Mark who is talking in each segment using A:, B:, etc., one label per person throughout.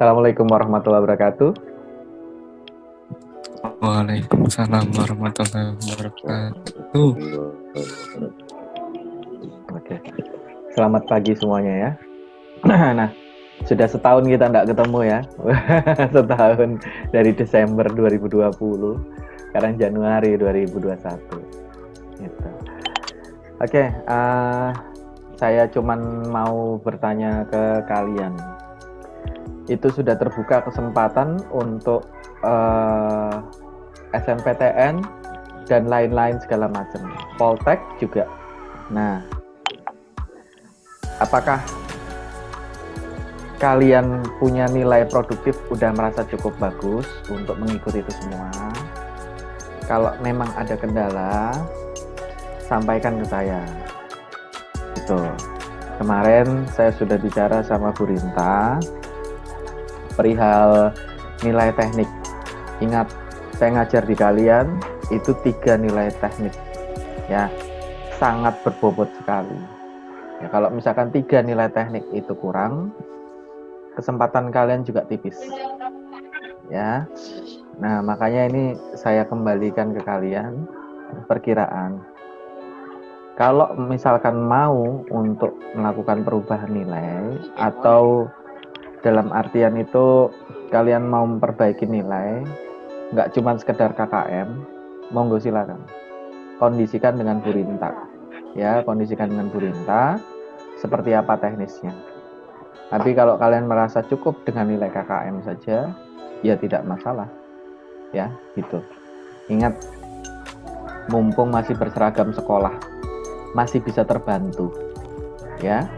A: Assalamualaikum warahmatullahi wabarakatuh.
B: Waalaikumsalam warahmatullahi wabarakatuh.
A: Oke, selamat pagi semuanya ya. Nah, sudah setahun kita tidak ketemu ya. Setahun dari Desember 2020, sekarang Januari 2021. Gitu. Oke, saya cuman mau bertanya ke kalian. Itu sudah terbuka kesempatan untuk SNPTN dan lain-lain segala macam, Poltek juga. Nah, apakah kalian punya nilai produktif udah merasa cukup bagus untuk mengikuti itu semua? Kalau memang ada kendala, sampaikan ke saya. Itu kemarin saya sudah bicara sama Bu Rinta perihal nilai teknik. Ingat, saya ngajar di kalian itu 3 nilai teknik ya, sangat berbobot sekali ya. Kalau misalkan 3 nilai teknik itu kurang, kesempatan kalian juga tipis ya. Nah, makanya ini saya kembalikan ke kalian perkiraan. Kalau misalkan mau untuk melakukan perubahan nilai, atau dalam artian itu kalian mau memperbaiki nilai, nggak cuma sekedar KKM, monggo silakan. Kondisikan dengan Bu Rinta. Ya, kondisikan dengan Bu Rinta seperti apa teknisnya. Tapi kalau kalian merasa cukup dengan nilai KKM saja, ya tidak masalah. Ya, gitu. Ingat, mumpung masih berseragam sekolah, masih bisa terbantu. Ya,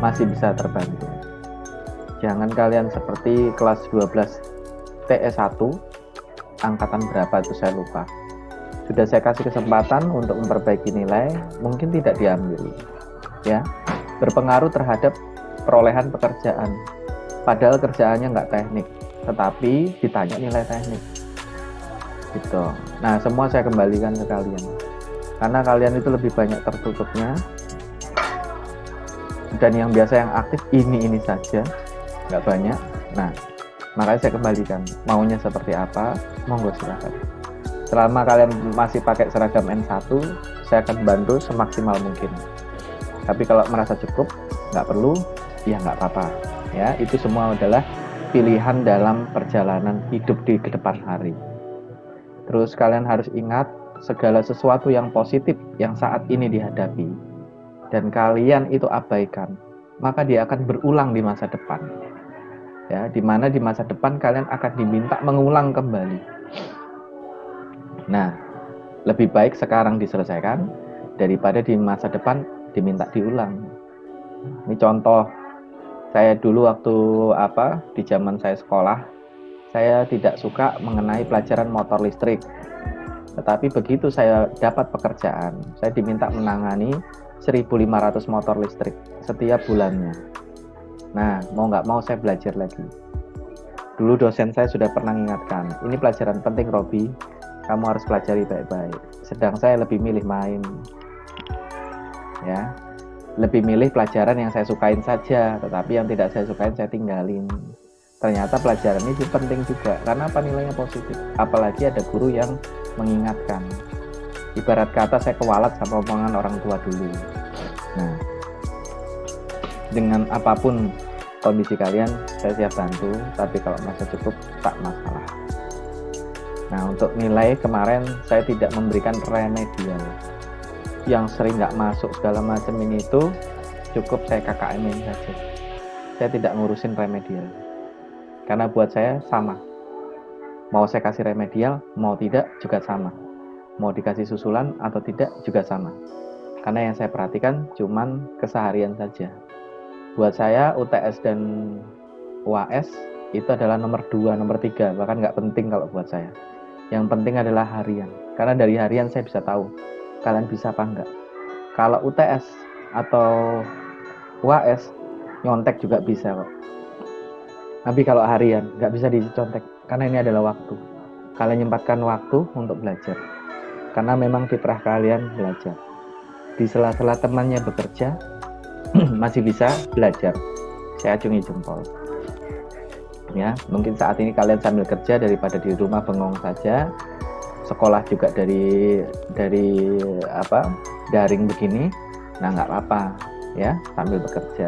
A: masih bisa terbantu. Jangan kalian seperti kelas 12 TS1, angkatan berapa itu saya lupa. Sudah saya kasih kesempatan untuk memperbaiki nilai, mungkin tidak diambil. Ya, berpengaruh terhadap perolehan pekerjaan. Padahal kerjaannya nggak teknik, tetapi ditanya nilai teknik. Gitu. Nah, semua saya kembalikan ke kalian. Karena kalian itu lebih banyak tertutupnya. Dan yang biasa yang aktif ini saja, nggak banyak. Nah, makanya saya kembalikan. Maunya seperti apa, monggo silakan. Selama kalian masih pakai seragam N1, saya akan bantu semaksimal mungkin. Tapi kalau merasa cukup, nggak perlu, ya nggak apa-apa. Ya, itu semua adalah pilihan dalam perjalanan hidup di kedepan hari. Terus kalian harus ingat, segala sesuatu yang positif yang saat ini dihadapi dan kalian itu abaikan, maka dia akan berulang di masa depan. Ya, di mana di masa depan kalian akan diminta mengulang kembali. Nah, lebih baik sekarang diselesaikan daripada di masa depan diminta diulang. Ini contoh, saya dulu waktu di zaman saya sekolah, saya tidak suka mengenai pelajaran motor listrik. Tetapi begitu saya dapat pekerjaan, saya diminta menangani 1.500 motor listrik setiap bulannya. Nah, mau nggak mau saya belajar lagi. Dulu dosen saya sudah pernah mengingatkan, ini pelajaran penting Robi, kamu harus pelajari baik-baik. Sedang saya lebih milih main. Ya, lebih milih pelajaran yang saya sukain saja, tetapi yang tidak saya sukain saya tinggalin. Ternyata pelajaran ini penting juga, karena apa, nilainya positif. Apalagi ada guru yang mengingatkan. Ibarat kata saya kewalat sama omongan orang tua dulu. Nah, dengan apapun kondisi kalian, saya siap bantu. Tapi kalau merasa cukup, tak masalah. Nah, untuk nilai kemarin saya tidak memberikan remedial. Yang sering nggak masuk segala macam ini itu cukup saya KKM-in saja. Saya tidak ngurusin remedial. Karena buat saya sama. Mau saya kasih remedial, mau tidak juga sama. Mau dikasih susulan atau tidak juga sama. Karena yang saya perhatikan cuman keseharian saja. Buat saya UTS dan UAS itu adalah nomor 2, nomor 3, bahkan nggak penting kalau buat saya. Yang penting adalah harian. Karena dari harian saya bisa tahu kalian bisa apa enggak. Kalau UTS atau UAS nyontek juga bisa kok. Tapi kalau harian nggak bisa dicontek, karena ini adalah waktu. Kalian nyempatkan waktu untuk belajar. Karena memang fitrah kalian belajar. Di sela-sela temannya bekerja, masih bisa belajar. Saya acungi jempol. Ya, mungkin saat ini kalian sambil kerja daripada di rumah bengong saja, sekolah juga dari daring begini, nah nggak apa-apa ya, sambil bekerja.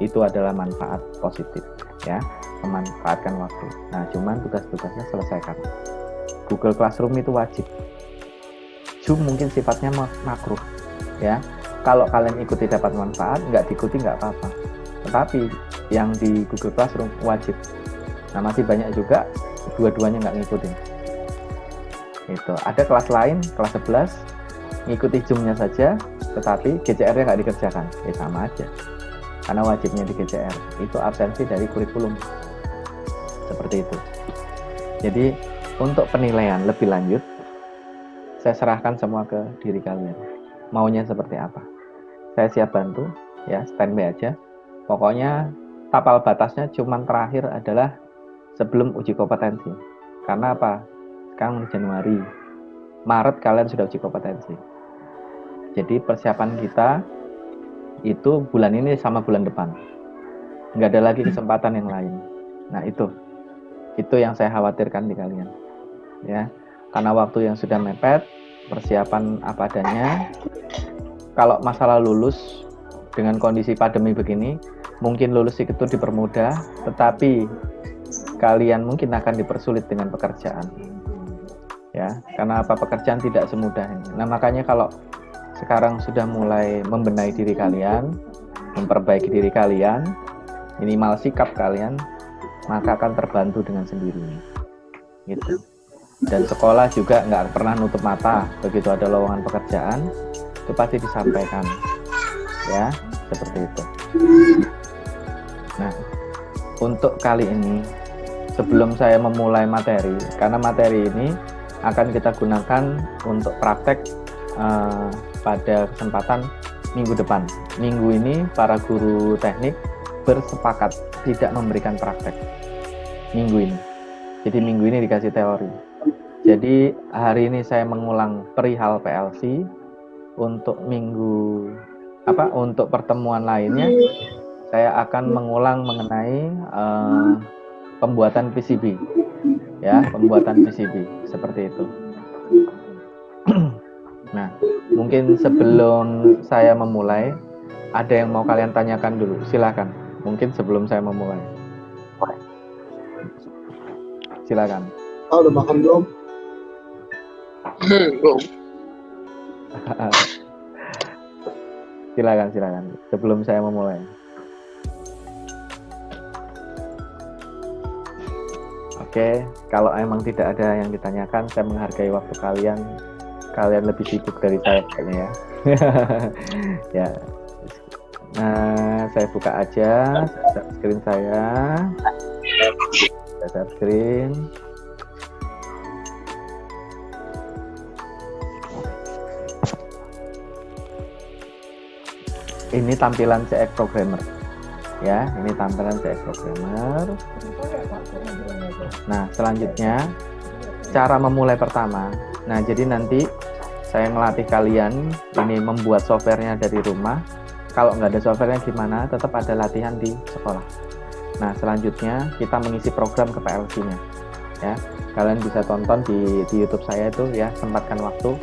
A: Itu adalah manfaat positif ya, memanfaatkan waktu. Nah, cuman tugas-tugasnya selesaikan. Google Classroom itu wajib. Zoom mungkin sifatnya makruh ya. Kalau kalian ikuti dapat manfaat, nggak diikuti nggak apa-apa. Tetapi yang di Google Classroom wajib. Nah, masih banyak juga dua-duanya nggak ngikutin. Itu ada kelas lain, kelas 11 ngikuti Zoom-nya saja, tetapi GCR-nya nggak dikerjakan. Sama aja. Karena wajibnya di GCR itu absensi dari kurikulum. Seperti itu. Jadi untuk penilaian lebih lanjut, saya serahkan semua ke diri kalian. Maunya seperti apa? Saya siap bantu, ya standby aja. Pokoknya tapal batasnya cuman terakhir adalah sebelum uji kompetensi. Karena apa? Sekarang Januari, Maret kalian sudah uji kompetensi. Jadi persiapan kita itu bulan ini sama bulan depan. Nggak ada lagi kesempatan yang lain. Nah itu yang saya khawatirkan di kalian. Ya, karena waktu yang sudah mepet, persiapan apa adanya. Kalau masalah lulus dengan kondisi pandemi begini, mungkin lulus itu dipermudah, tetapi kalian mungkin akan dipersulit dengan pekerjaan. Ya, karena apa, pekerjaan tidak semudah ini. Nah, makanya kalau sekarang sudah mulai membenahi diri kalian, memperbaiki diri kalian, minimal sikap kalian, maka akan terbantu dengan sendirinya. Gitu. Dan sekolah juga nggak pernah nutup mata, begitu ada lowongan pekerjaan, itu pasti disampaikan. Ya, seperti itu. Nah, untuk kali ini, sebelum saya memulai materi, karena materi ini akan kita gunakan untuk praktek pada kesempatan minggu depan. Minggu ini para guru teknik bersepakat tidak memberikan praktek minggu ini. Jadi minggu ini dikasih teori. Jadi hari ini saya mengulang perihal PLC. Untuk untuk pertemuan lainnya saya akan mengulang mengenai pembuatan PCB. Ya, pembuatan PCB seperti itu. Nah, mungkin sebelum saya memulai, ada yang mau kalian tanyakan dulu, silakan. Mungkin sebelum saya memulai. Silakan.
C: Udah makan belum? Belum.
A: Silakan. Sebelum saya memulai. Oke, kalau emang tidak ada yang ditanyakan, saya menghargai waktu kalian. Kalian lebih sibuk dari saya kayaknya ya. Ya. Nah, saya buka aja screen saya. Share screen. Ini tampilan CX Programmer. Ya, ini tampilan CX Programmer. Nah, selanjutnya cara memulai pertama. Nah, jadi nanti saya ngelatih kalian ini membuat softwarenya dari rumah. Kalau nggak ada softwarenya gimana? Tetap ada latihan di sekolah. Nah, selanjutnya kita mengisi program ke PLC-nya. Ya, kalian bisa tonton di YouTube saya itu ya, sempatkan waktu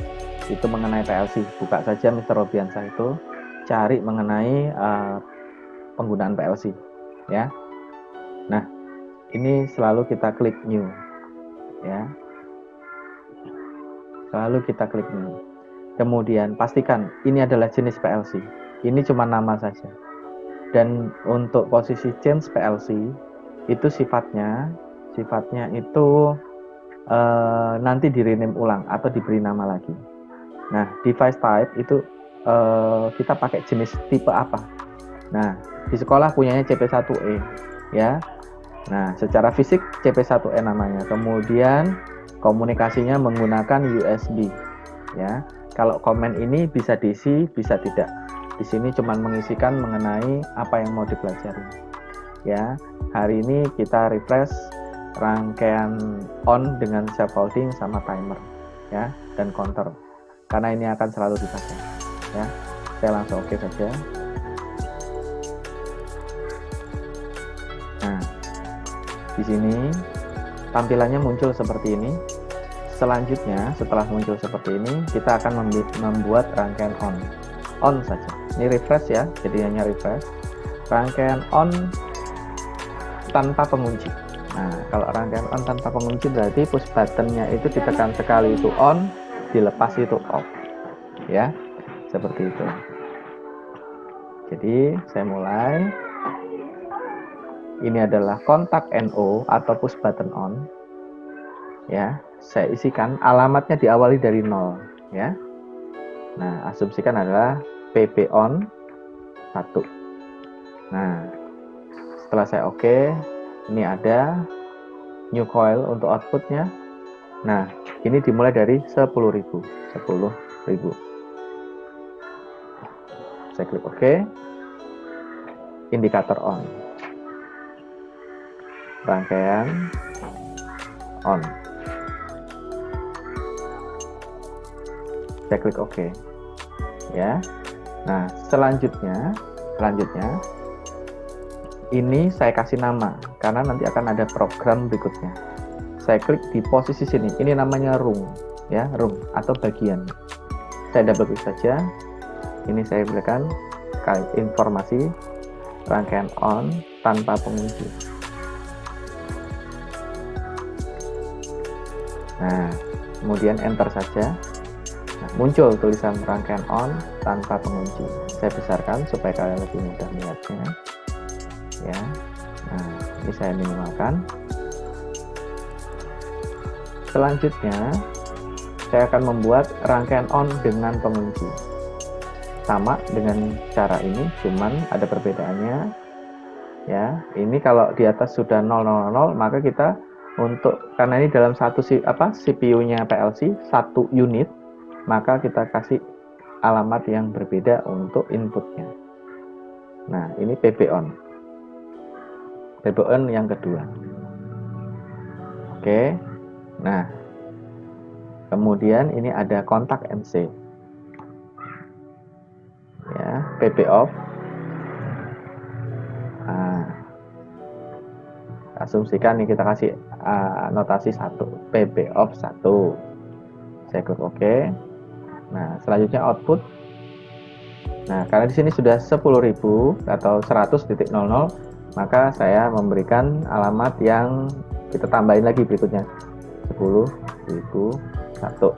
A: itu mengenai PLC. Buka saja Mr. Robiansa itu, cari mengenai penggunaan PLC. Ya. Nah, ini selalu kita klik new. Ya. Lalu kita klik new. Kemudian pastikan ini adalah jenis PLC. Ini cuma nama saja. Dan untuk posisi change PLC itu sifatnya itu nanti di-rename ulang atau diberi nama lagi. Nah, device type itu kita pakai jenis tipe apa. Nah, di sekolah punyanya CP1E ya. Nah, secara fisik CP1E namanya. Kemudian komunikasinya menggunakan USB ya. Kalau komen ini bisa diisi, bisa tidak. Di sini cuma mengisikan mengenai apa yang mau dipelajari. Ya, hari ini kita refresh rangkaian on dengan scaffolding sama timer ya, dan counter. Karena ini akan selalu dipakai ya. Saya langsung oke saja. Nah, di sini tampilannya muncul seperti ini. Selanjutnya, setelah muncul seperti ini, kita akan membuat rangkaian on saja. Ini refresh ya, jadi hanya refresh. Rangkaian on tanpa pengunci. Nah, kalau rangkaian on tanpa pengunci berarti push buttonnya itu ditekan sekali itu on, dilepas itu off. Ya, seperti itu. Jadi, saya mulai. Ini adalah kontak NO atau push button on. Ya, saya isikan alamatnya diawali dari 0 ya. Nah, asumsikan adalah PP on 1. Nah, setelah saya oke, ini ada new coil untuk outputnya. Nah, ini dimulai dari 10.000. Saya klik oke. Indikator on. Rangkaian on. Saya klik OK ya. Nah, selanjutnya ini saya kasih nama karena nanti akan ada program berikutnya. Saya klik di posisi sini, ini namanya rung ya, rung atau bagian. Saya double klik saja, ini saya berikan informasi rangkaian on tanpa pengunci. Nah, kemudian enter saja. Nah, muncul tulisan rangkaian on tanpa pengunci. Saya besarkan supaya kalian lebih mudah melihatnya. Ya. Nah, ini saya minimalkan. Selanjutnya, saya akan membuat rangkaian on dengan pengunci. Sama dengan cara ini, cuman ada perbedaannya. Ya, ini kalau di atas sudah 000, maka kita karena ini dalam satu CPU-nya PLC 1 unit, maka kita kasih alamat yang berbeda untuk inputnya. Nah, ini PP on yang kedua. Oke. Nah, kemudian ini ada kontak NC ya, PP off. Nah, asumsikan nih kita kasih notasi 1, PP off 1. Saya klik OK. Nah, selanjutnya output. Nah, karena di sini sudah 10.000 atau 100.00, maka saya memberikan alamat yang kita tambahin lagi berikutnya. 10.001.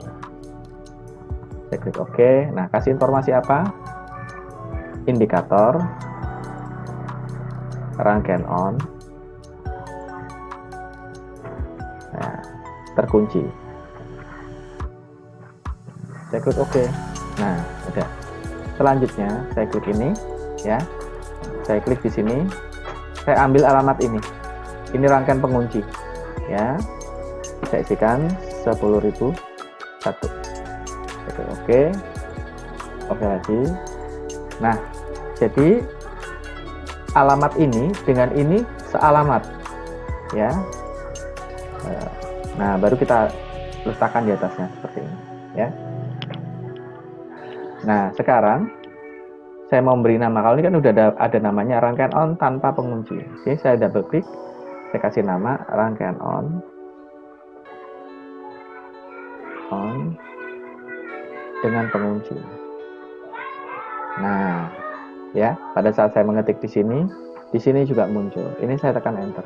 A: Saya klik OK. Nah, kasih informasi apa? Indikator rangkaian on. Nah, terkunci. Saya klik OK. Nah, udah. Selanjutnya saya klik ini ya. Saya klik di sini. Saya ambil alamat ini. Ini rangkaian pengunci ya. Saya isikan 10.001. Saya klik OK. Oke lagi. Nah, jadi alamat ini dengan ini sealamat ya. Nah, baru kita letakkan di atasnya seperti ini ya. Nah, sekarang saya mau beri nama. Kalau ini kan udah ada namanya rangkaian on tanpa pengunci. Oke, saya double klik. Saya kasih nama rangkaian on dengan pengunci. Nah, ya, pada saat saya mengetik di sini juga muncul. Ini saya tekan enter.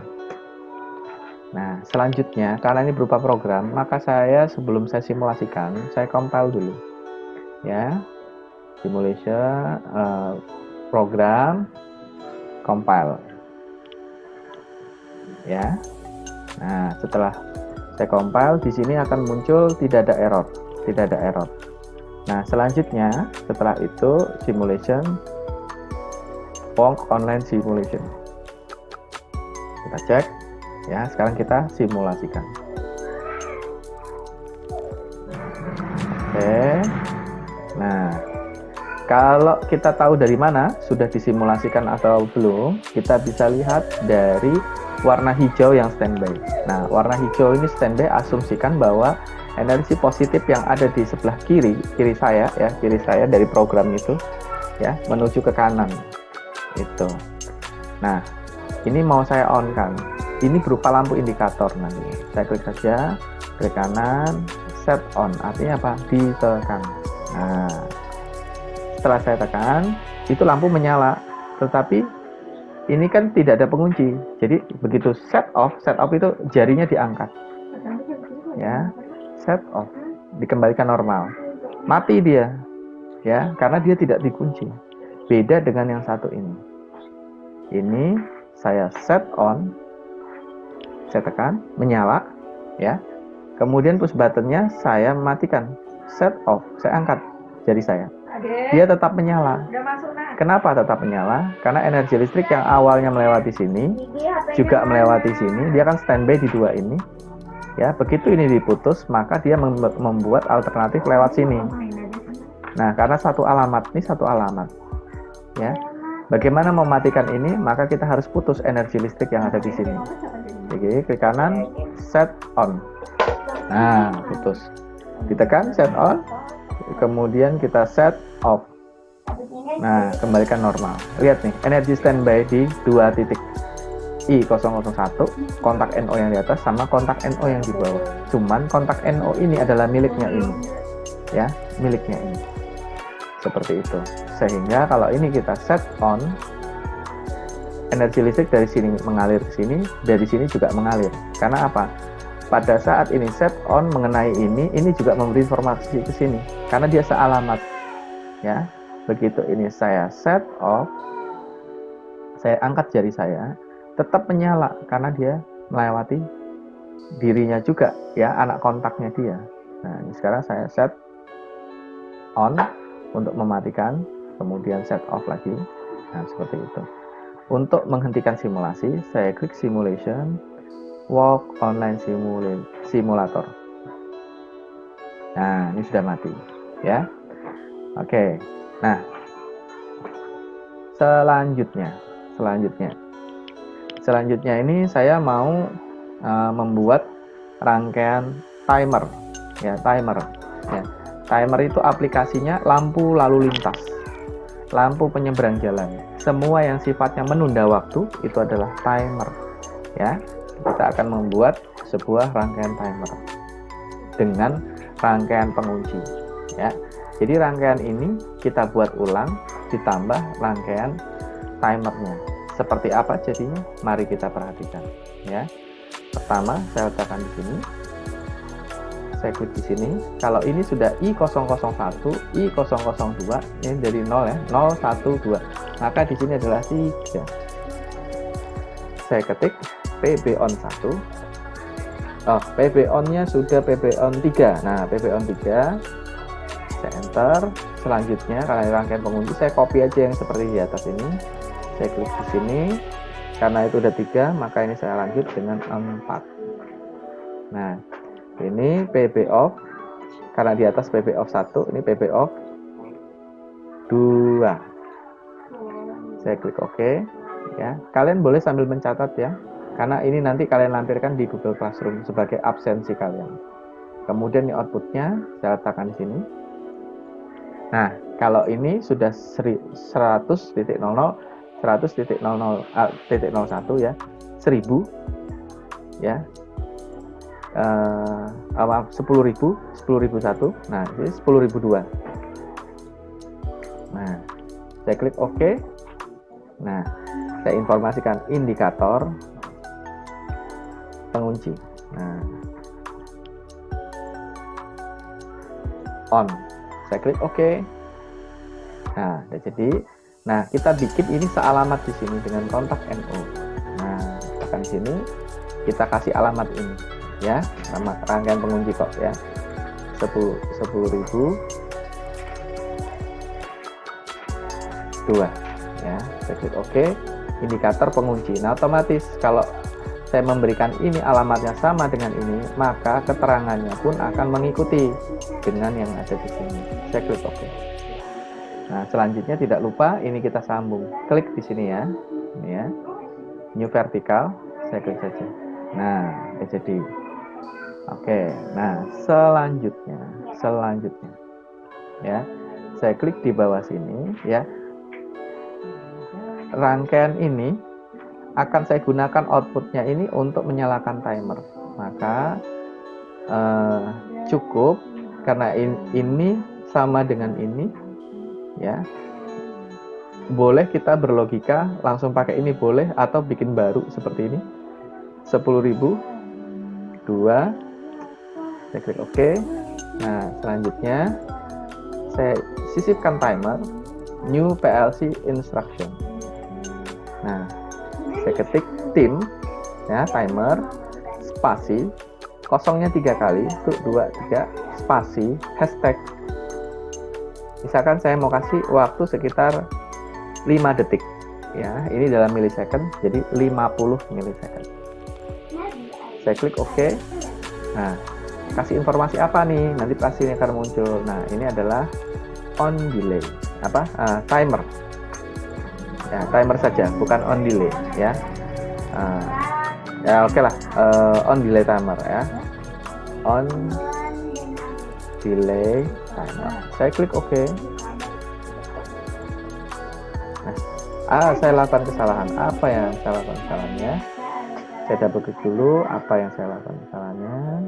A: Nah, selanjutnya karena ini berupa program, maka saya sebelum saya simulasikan, saya compile dulu. Ya. Simulation program compile. Ya. Nah, setelah saya compile di sini akan muncul tidak ada error. Nah, selanjutnya setelah itu simulation PONG online simulation. Kita cek ya, sekarang kita simulasikan. Oke. Nah, kalau kita tahu dari mana sudah disimulasikan atau belum, kita bisa lihat dari warna hijau yang standby. Nah, warna hijau ini standby, asumsikan bahwa energi positif yang ada di sebelah kiri saya dari program itu ya menuju ke kanan itu. Nah, ini mau saya on kan. Ini berupa lampu indikator nanti. Saya klik saja, klik kanan, set on. Artinya apa? Ditekan. Nah, setelah saya tekan, itu lampu menyala. Tetapi ini kan tidak ada pengunci. Jadi begitu set off itu jarinya diangkat. Ya, set off, dikembalikan normal. Mati dia. Ya, karena dia tidak dikunci. Beda dengan yang satu ini. Ini saya set on, saya tekan, menyala, ya. Kemudian push buttonnya saya matikan, set off, saya angkat jari saya. Dia tetap menyala. Kenapa tetap menyala? Karena energi listrik yang awalnya melewati sini, juga melewati sini, dia kan standby di dua ini. Ya, begitu ini diputus, maka dia membuat alternatif lewat sini. Nah, karena satu alamat, ini satu alamat. Ya. Bagaimana mematikan ini? Maka kita harus putus energi listrik yang ada di sini. Oke, klik kanan, set on. Nah, putus. Ditekan set on, kemudian kita set off. Nah, kembalikan normal. Lihat nih, energi standby di dua titik I001, kontak NO yang di atas sama kontak NO yang di bawah. Cuman kontak NO ini adalah miliknya ini. Ya, miliknya ini. Seperti itu. Sehingga kalau ini kita set on, energi listrik dari sini mengalir ke sini, dari sini juga mengalir. Karena apa? Pada saat ini set on mengenai ini juga memberi informasi ke sini. Karena dia sealamat. Ya. Begitu ini saya set off, saya angkat jari saya, tetap menyala karena dia melewati dirinya juga, ya, anak kontaknya dia. Nah, ini sekarang saya set on untuk mematikan, kemudian set off lagi. Nah, seperti itu. Untuk menghentikan simulasi, saya klik simulation, walk online simulator. Nah, ini sudah mati, ya. Oke. Nah, selanjutnya ini saya mau membuat rangkaian timer, ya, timer. Ya. Timer itu aplikasinya lampu lalu lintas, lampu penyeberang jalan. Semua yang sifatnya menunda waktu itu adalah timer. Ya, kita akan membuat sebuah rangkaian timer dengan rangkaian pengunci. Ya, jadi rangkaian ini kita buat ulang, ditambah rangkaian timernya. Seperti apa jadinya? Mari kita perhatikan. Ya, pertama saya letakkan di sini. Saya klik di sini. Kalau ini sudah I001, I002, ini dari 0 ya, 0, 1, 2. Maka di sini adalah 3. Saya ketik PB on 1. Oh, PB on-nya sudah PB on 3. Nah, PB on 3. Saya enter. Selanjutnya, karena rangkaian pengunci, saya copy aja yang seperti di atas ini. Saya klik di sini. Karena itu udah 3, maka ini saya lanjut dengan 4. Nah, ini PB off, karena di atas PB off 1, ini PB off 2. Saya klik OK. Ya, kalian boleh sambil mencatat ya, karena ini nanti kalian lampirkan di Google Classroom sebagai absensi kalian. Kemudian ini outputnya saya letakkan di sini. Nah, kalau ini sudah 100.00, 100.00.01 ya, 1000 ya. 10.000, 10.001. Nah, ini 10.002. Nah, saya klik OK. Nah, saya informasikan indikator pengunci. Nah, on. Saya klik OK. Nah, udah jadi. Nah, kita bikin ini sealamat di sini dengan kontak NO. Nah, tekan sini, kita kasih alamat ini. Ya, nama rangkaian pengunci kok ya, 10.002 ya. Saya klik OK, indikator pengunci. Nah, otomatis kalau saya memberikan ini alamatnya sama dengan ini, maka keterangannya pun akan mengikuti dengan yang ada di sini. Saya klik OK. Nah, selanjutnya tidak lupa ini kita sambung, klik di sini ya, ini ya, new vertical, saya klik saja. Nah, jadi oke, nah selanjutnya ya, saya klik di bawah sini ya. Rangkaian ini akan saya gunakan outputnya ini untuk menyalakan timer. Maka cukup karena ini sama dengan ini, ya. Boleh kita berlogika langsung pakai ini boleh, atau bikin baru seperti ini. 10.000 2, saya klik OK. Nah, selanjutnya saya sisipkan timer, new PLC instruction. Nah, saya ketik tim, ya, timer, spasi, kosongnya 3 kali, 2, 3, spasi, hashtag. Misalkan saya mau kasih waktu sekitar 5 detik, ya, ini dalam millisecond, jadi 50 millisecond. Saya klik OK. Nah, kasih informasi apa nih? Nanti pasti ini akan muncul. Nah, ini adalah on delay. Timer. Ya, timer saja, bukan on delay, ya. Ya, oke lah. On delay timer, ya. On delay timer. Saya klik OK. Nah, saya lakukan kesalahan. Apa yang saya lakukan kesalahannya? Saya double klik dulu apa yang saya lakukan kesalahannya.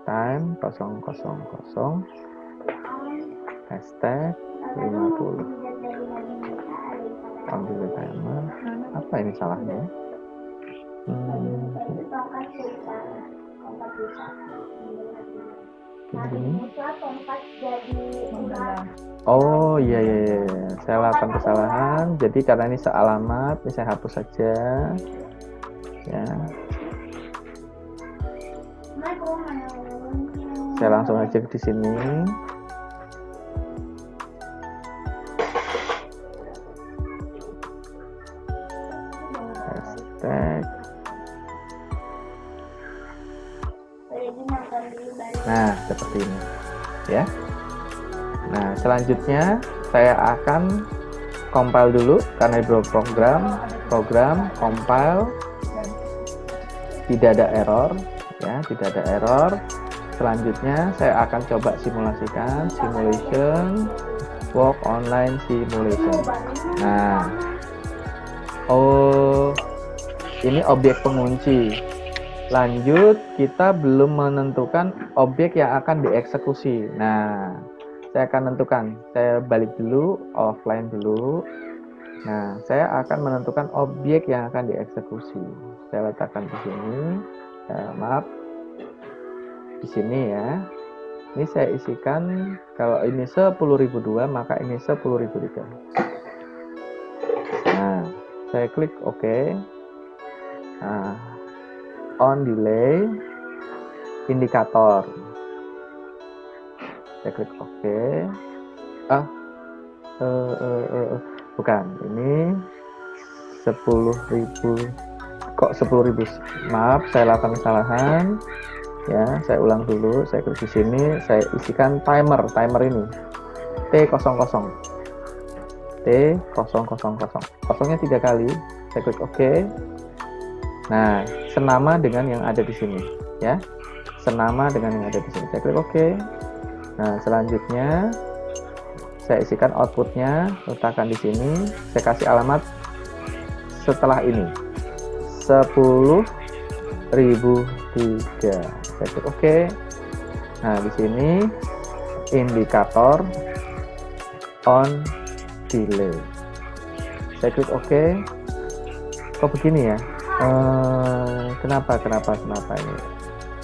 A: Time 000 hashtag 50 ambil timer. Apa ini salahnya? Oh iya, saya lakukan kesalahan. Jadi karena ini sealamat, ini saya hapus saja, ya. Saya langsung aja di sini. Hashtag. Nah, seperti ini, ya. Nah, selanjutnya saya akan compile dulu karena program compile, tidak ada error, ya, tidak ada error. Selanjutnya saya akan coba simulasikan, simulation, work online simulation. Nah, oh, ini objek pengunci. Lanjut, kita belum menentukan objek yang akan dieksekusi. Nah, saya akan menentukan. Saya balik dulu, offline dulu. Nah, saya akan menentukan objek yang akan dieksekusi. Saya letakkan di sini. Maaf, di sini ya. Ini saya isikan. Kalau ini 10.002, maka ini 10.003. Nah, saya klik OK. Nah, on delay indikator, saya klik OK. Bukan, ini 10.000. Kok 10.000? Maaf, saya lakukan kesalahan, ya. Saya ulang dulu. Saya klik di sini, saya isikan timer ini T00, kosongnya 3 kali. Saya klik OK. Nah, senama dengan yang ada di sini, ya. Senama dengan yang ada di sini. Saya klik OK. Nah, selanjutnya saya isikan outputnya, letakkan di sini. Saya kasih alamat setelah ini, 10.003. Saya klik OK. Nah, di sini indikator on delay. Saya klik OK. Kok begini ya? Kenapa ini?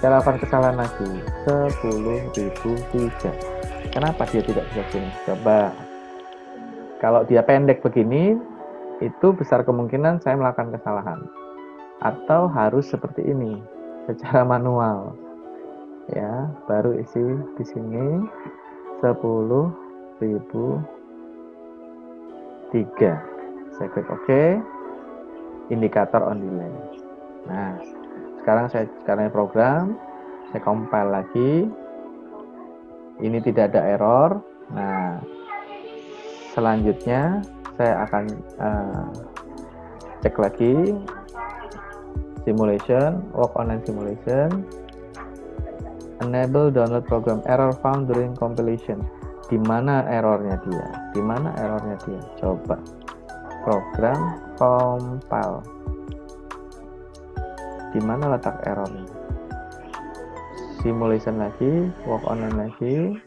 A: Saya lakukan kesalahan lagi. 10.003. Kenapa dia tidak bisa sini? Coba. Kalau dia pendek begini, itu besar kemungkinan saya melakukan kesalahan. Atau harus seperti ini, secara manual. Ya, baru isi di sini 10.003. Saya klik OK. Indikator on delay. Nah, sekarang program, saya compile lagi. Ini tidak ada error. Nah, selanjutnya saya akan cek lagi simulation, work online simulation. enable download program, error found during compilation. Di mana errornya dia? Di mana errornya dia? Coba program compile. Di mana letak errornya? Simulation lagi, work online lagi,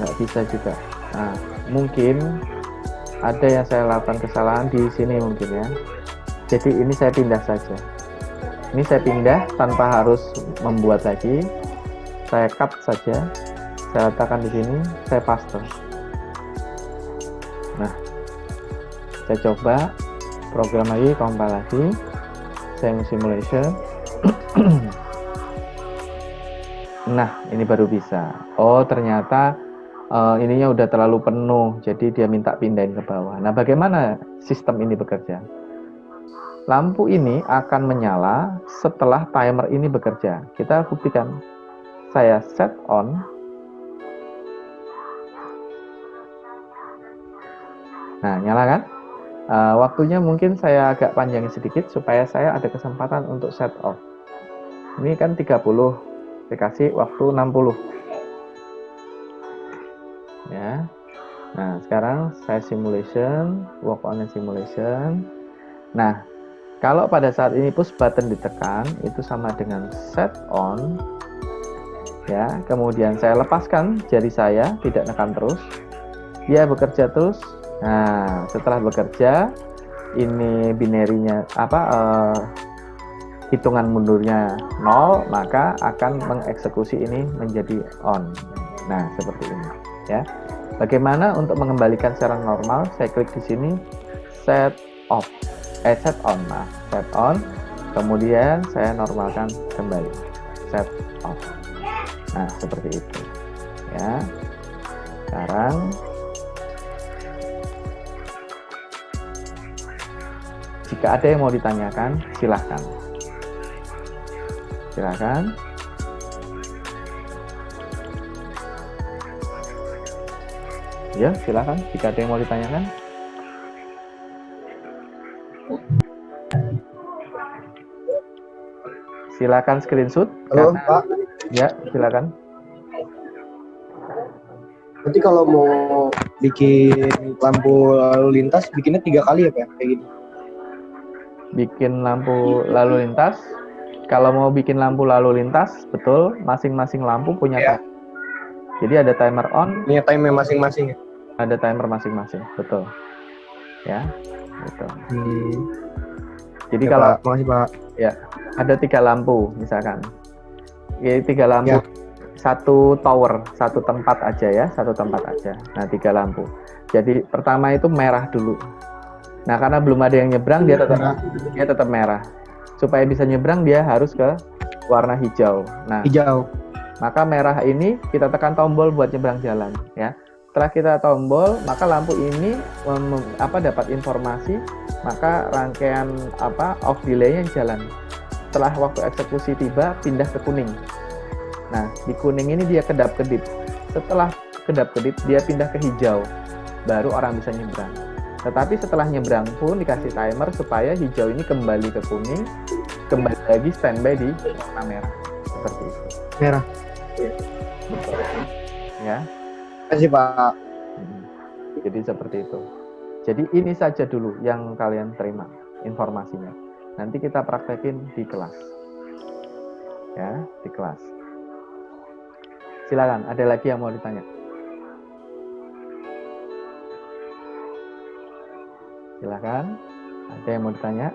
A: nggak bisa juga. Nah, mungkin ada yang saya lakukan kesalahan di sini mungkin ya. Jadi ini saya pindah saja. Ini saya pindah tanpa harus membuat lagi. Saya cut saja. Saya letakkan di sini, saya paste. Nah, saya coba program lagi, compile lagi. Saya simulation. Nah, ini baru bisa. Oh, ternyata ininya udah terlalu penuh, jadi dia minta pindahin ke bawah. Nah, bagaimana sistem ini bekerja? Lampu ini akan menyala setelah timer ini bekerja. Kita buktikan. Saya set on. Nah, nyala kan? Waktunya mungkin saya agak panjangin sedikit supaya saya ada kesempatan untuk set off. Ini kan 30, dikasih waktu 60. Ya. Nah, sekarang saya simulation, work on simulation. Nah, kalau pada saat ini push button ditekan, itu sama dengan set on. Ya, kemudian saya lepaskan jari saya, tidak tekan terus. Dia bekerja terus. Nah, setelah bekerja, ini binarinya hitungan mundurnya 0, maka akan mengeksekusi ini menjadi on. Nah, seperti ini ya. Bagaimana untuk mengembalikan secara normal? Saya klik di sini set on. Set on. Kemudian saya normalkan kembali. Set off. Nah, seperti itu. Ya. Sekarang jika ada yang mau ditanyakan, silahkan. Silakan. Ya, silakan. Jika ada yang mau ditanyakan. Silakan screenshot.
C: Halo, Pak.
A: Ya, silakan.
C: Nanti kalau mau bikin lampu lalu lintas, bikinnya 3 kali ya, Pak? Kayak gini.
A: Bikin lampu lalu lintas. Kalau mau bikin lampu lalu lintas, betul, masing-masing lampu punya timer. Jadi ada timer on.
C: Punya timer masing-masing ya?
A: Ada timer masing-masing, betul. Ya, betul. Jadi
C: Ya,
A: kalau
C: Pak. Makasih, Pak.
A: ya ada 3 lampu misalkan. Ya, 3 lampu.
C: Ya.
A: Satu tower, satu tempat aja ya, satu tempat aja. Nah, 3 lampu. Jadi pertama itu merah dulu. Nah, karena belum ada yang nyebrang, dia tetap merah. Supaya bisa nyebrang, dia harus ke warna hijau. Nah,
C: Hijau.
A: maka merah ini kita tekan tombol buat nyebrang jalan, ya. Setelah kita tombol, maka lampu ini dapat informasi, maka rangkaian off delay-nya jalan. Setelah waktu eksekusi tiba, pindah ke kuning. Nah, di kuning ini dia kedap-kedip. Setelah kedap-kedip, dia pindah ke hijau. Baru orang bisa nyebrang. Tetapi setelah nyebrang pun dikasih timer supaya hijau ini kembali ke kuning, kembali lagi standby di warna merah. Seperti itu.
C: Merah.
A: Ya.
C: Makasih, Pak.
A: Jadi seperti itu. Jadi ini saja dulu yang kalian terima informasinya. Nanti kita praktekin di kelas. Ya, di kelas. Silakan, ada lagi yang mau ditanya? Silakan, ada yang mau ditanya?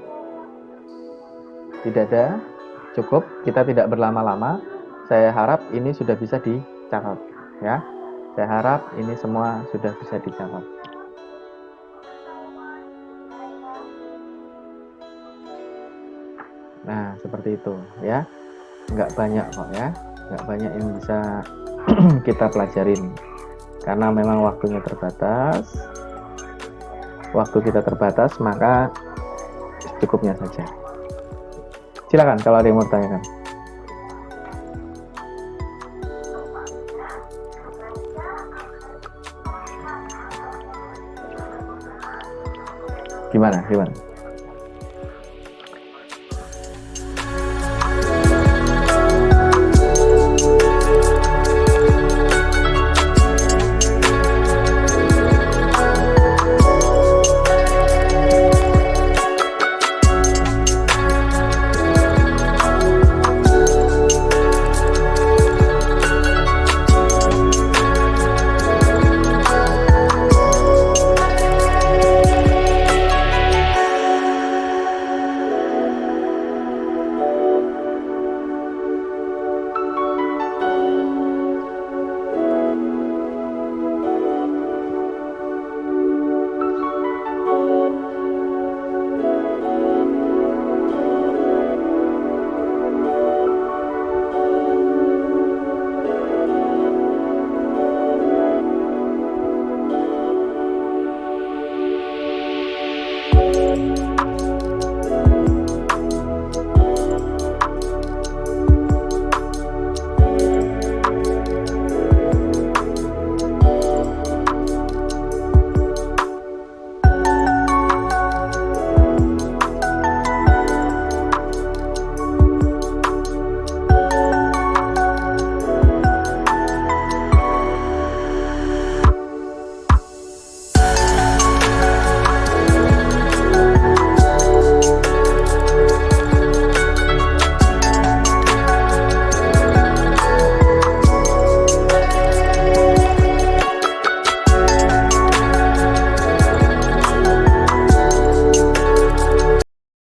A: Tidak ada? Cukup, kita tidak berlama-lama. Saya harap ini sudah bisa dicatat, ya. Saya harap ini semua sudah bisa dicatat. Nah, seperti itu, ya. Nggak banyak kok, ya. Nggak banyak yang bisa kita pelajarin. Karena memang waktunya terbatas. Waktu kita terbatas, maka cukupnya saja. Silakan kalau ada yang mau tanyakan. Gimana?